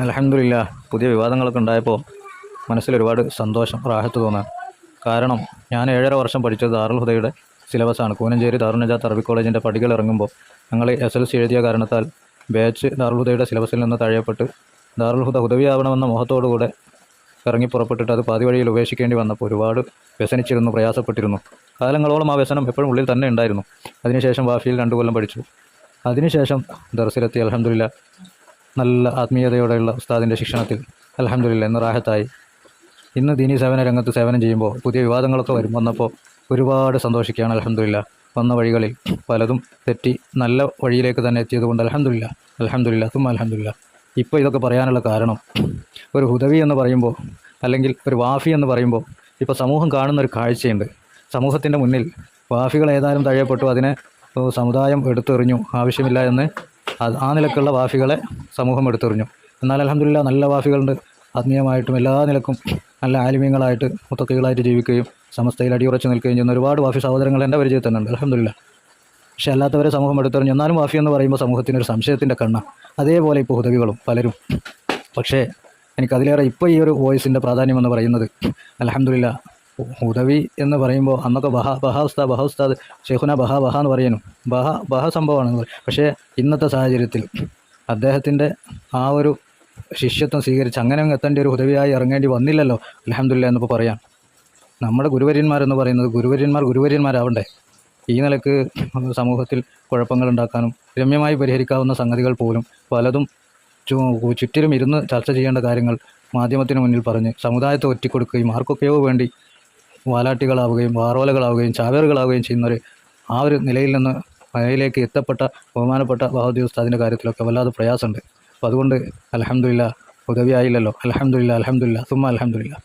അൽഹംദുലില്ലാ. പുതിയ വിവാദങ്ങളൊക്കെ ഉണ്ടായപ്പോൾ മനസ്സിലൊരുപാട് സന്തോഷം, റാഹത്ത് തോന്നാൻ കാരണം ഞാൻ 7.5 വർഷം പഠിച്ചത് ദാറുൽ ഹുദയുടെ സിലബസാണ്. കൂനഞ്ചേരി ദാറുൽ നജാത്ത് അറബി കോളേജിൻ്റെ പടികൾ ഇറങ്ങുമ്പോൾ ഞങ്ങൾ SLC എഴുതിയ കാരണത്താൽ ബാച്ച് ദാറുൽ ഹുദയുടെ സിലബസിൽ നിന്ന് തഴയപ്പെട്ട് ദാറുൽ ഹുദ ഹുദവിയാവണമെന്ന മോഹത്തോടുകൂടെ ഇറങ്ങി പുറപ്പെട്ടിട്ട് അത് പാതി വഴിയിൽ ഉപേക്ഷിക്കേണ്ടി വന്നപ്പോൾ ഒരുപാട് വ്യസനിച്ചിരുന്നു, പ്രയാസപ്പെട്ടിരുന്നു. കാലങ്ങളോളം ആ വ്യസനം എപ്പോഴും ഉള്ളിൽ തന്നെ ഉണ്ടായിരുന്നു. അതിനുശേഷം വാഫിയിൽ 2 കൊല്ലം പഠിച്ചു. അതിനുശേഷം ദർസിലെത്തി. അൽഹംദുലില്ലാ, നല്ല ആത്മീയതയോടെയുള്ള ഉസ്താദിൻ്റെ ശിക്ഷണത്തിൽ അൽഹംദുലില്ലാ ഇന്ന് റാഹത്തായി. ഇന്ന് ദീനീ സേവന രംഗത്ത് സേവനം ചെയ്യുമ്പോൾ പുതിയ വിവാദങ്ങളൊക്കെ വന്നപ്പോൾ ഒരുപാട് സന്തോഷിക്കുകയാണ്. അൽഹംദുലില്ലാ, വന്ന വഴികളിൽ പലതും തെറ്റി നല്ല വഴിയിലേക്ക് തന്നെ എത്തിയതുകൊണ്ട് അൽഹംദുലില്ലാ അൽഹംദുലില്ലാ തുമ്മ അൽഹംദുലില്ലാ. ഇപ്പോൾ ഇതൊക്കെ പറയാനുള്ള കാരണം, ഒരു ഹുദവി എന്ന് പറയുമ്പോൾ അല്ലെങ്കിൽ ഒരു വാഫി എന്ന് പറയുമ്പോൾ ഇപ്പോൾ സമൂഹം കാണുന്നൊരു കാഴ്ചയുണ്ട്. സമൂഹത്തിൻ്റെ മുന്നിൽ വാഫികൾ ഏതായാലും തഴയപ്പെട്ടു, അതിനെ സമുദായം എടുത്തെറിഞ്ഞു, ആവശ്യമില്ല എന്ന് ആ നിലക്കുള്ള വാഫികളെ സമൂഹം എടുത്തെറിഞ്ഞു. എന്നാൽ അൽഹംദുലില്ലാ നല്ല വാഫികളുണ്ട്, ആത്മീയമായിട്ടും എല്ലാ നിലക്കും നല്ല ആലിമീങ്ങളായിട്ട് മുത്തക്കികളായിട്ട് ജീവിക്കുകയും സമസ്തയിൽ അടിയുറച്ച് നിൽക്കുകയും ചെയ്യുന്ന ഒരുപാട് വാഫി സഹോദരങ്ങൾ എൻ്റെ പരിചയത്തിൽ തന്നെയുണ്ട്. അൽഹംദുലില്ലാ. പക്ഷേ അല്ലാത്തവരെ സമൂഹം എടുത്തെറിഞ്ഞു. എന്നാലും വാഫി എന്ന് പറയുമ്പോൾ സമൂഹത്തിനൊരു സംശയത്തിൻ്റെ കണ്ണ. അതേപോലെ ഇപ്പോൾ ഹുദവികളും പലരും. പക്ഷേ എനിക്കതിലേറെ ഇപ്പോൾ ഈ ഒരു വോയിസിൻ്റെ പ്രാധാന്യമെന്ന് പറയുന്നത് അൽഹംദുലില്ലാ, ഹുദവി എന്ന് പറയുമ്പോൾ അന്നൊക്കെ ബഹ ഉസ്താദ് ഷെയ്ഖുന ബഹ എന്ന് പറയുന്നു. ബഹ സംഭവമാണ്. പക്ഷേ ഇന്നത്തെ സാഹചര്യത്തിൽ അദ്ദേഹത്തിൻ്റെ ആ ഒരു ശിഷ്യത്വം സ്വീകരിച്ച് അങ്ങനെ എത്തേണ്ട ഒരു ഹുദവിയായി ഇറങ്ങേണ്ടി വന്നില്ലല്ലോ. അൽഹംദുലില്ലാ എന്നിപ്പോൾ പറയാം. നമ്മുടെ ഗുരുവര്യന്മാരെന്ന് പറയുന്നത് ഗുരുവര്യന്മാരാവണ്ടേ? ഈ നിലക്ക് സമൂഹത്തിൽ കുഴപ്പങ്ങളുണ്ടാക്കാനും രമ്യമായി പരിഹരിക്കാവുന്ന സംഗതികൾ പോലും പലതും ചുറ്റിലും ഇരുന്ന് ചർച്ച ചെയ്യേണ്ട കാര്യങ്ങൾ മാധ്യമത്തിന് മുന്നിൽ പറഞ്ഞ് സമുദായത്തെ ഒറ്റിക്കൊടുക്കുകയും ആർക്കൊക്കെയോ വേണ്ടി വാലാട്ടികളാവുകയും വാറോലകളാവുകയും ചാവേറുകളാവുകയും ചെയ്യുന്നവർ ആ ഒരു നിലയിൽ നിന്ന് നിലയിലേക്ക് എത്തപ്പെട്ട ബഹുമാനപ്പെട്ട വഹാബി ഉസ്താദിൻ്റെ കാര്യത്തിലൊക്കെ വല്ലാതെ പ്രയാസമുണ്ട്. അപ്പോൾ അതുകൊണ്ട് അൽഹംദുലില്ലാ ഹുദവി ആയില്ലല്ലോ. അൽഹംദുലില്ലാ അൽഹംദുലില്ലാ തുമ്മ അൽഹംദുലില്ലാ.